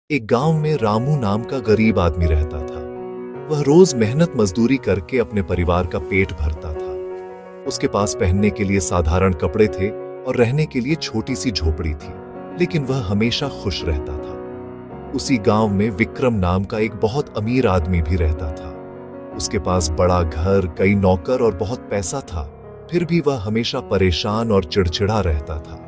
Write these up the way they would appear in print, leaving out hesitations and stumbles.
एक गांव में रामू नाम का गरीब आदमी रहता था। वह रोज मेहनत मजदूरी करके अपने परिवार का पेट भरता था। उसके पास पहनने के लिए साधारण कपड़े थे और रहने के लिए छोटी सी झोपड़ी थी, लेकिन वह हमेशा खुश रहता था। उसी गांव में विक्रम नाम का एक बहुत अमीर आदमी भी रहता था। उसके पास बड़ा घर, कई नौकर और बहुत पैसा था, फिर भी वह हमेशा परेशान और चिड़चिड़ा रहता था।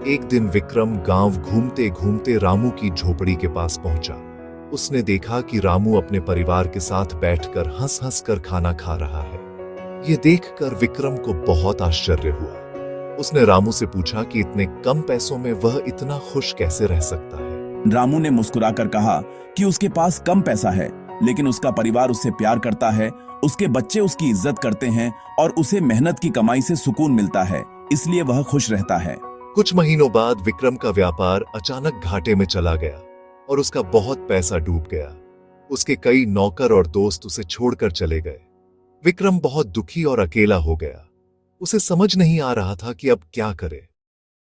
एक दिन विक्रम गांव घूमते घूमते रामू की झोपड़ी के पास पहुंचा। उसने देखा कि रामू अपने परिवार के साथ बैठकर हंस हंस कर खाना खा रहा है। यह देखकर विक्रम को बहुत आश्चर्य हुआ। उसने रामू से पूछा कि इतने कम पैसों में वह इतना खुश कैसे रह सकता है। रामू ने मुस्कुराकर कहा कि उसके पास कम पैसा है, लेकिन उसका परिवार उससे प्यार करता है, उसके बच्चे उसकी इज्जत करते हैं और उसे मेहनत की कमाई से सुकून मिलता है, इसलिए वह खुश रहता है। कुछ महीनों बाद विक्रम का व्यापार अचानक घाटे में चला गया और उसका बहुत पैसा डूब गया। उसके कई नौकर और दोस्त उसे छोड़कर चले गए। विक्रम बहुत दुखी और अकेला हो गया। उसे समझ नहीं आ रहा था कि अब क्या करे।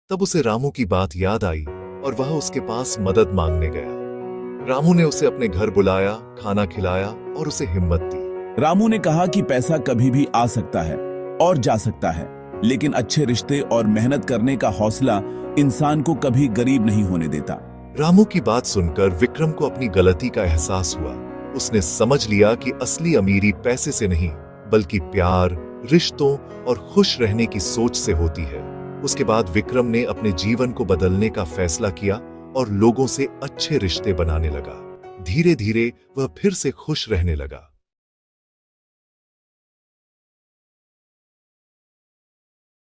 तब उसे रामू की बात याद आई और वह उसके पास मदद मांगने गया। रामू ने उसे अपने घर बुलाया, खाना खिलाया और उसे हिम्मत दी। रामू ने कहा कि पैसा कभी भी आ सकता है और जा सकता है, लेकिन अच्छे रिश्ते और मेहनत करने का हौसला इंसान को कभी गरीब नहीं होने देता। रामू की बात सुनकर विक्रम को अपनी गलती का एहसास हुआ। उसने समझ लिया कि असली अमीरी पैसे से नहीं, बल्कि प्यार, रिश्तों और खुश रहने की सोच से होती है। उसके बाद विक्रम ने अपने जीवन को बदलने का फैसला किया और लोगों से अच्छे रिश्ते बनाने लगा। धीरे धीरे वह फिर से खुश रहने लगा।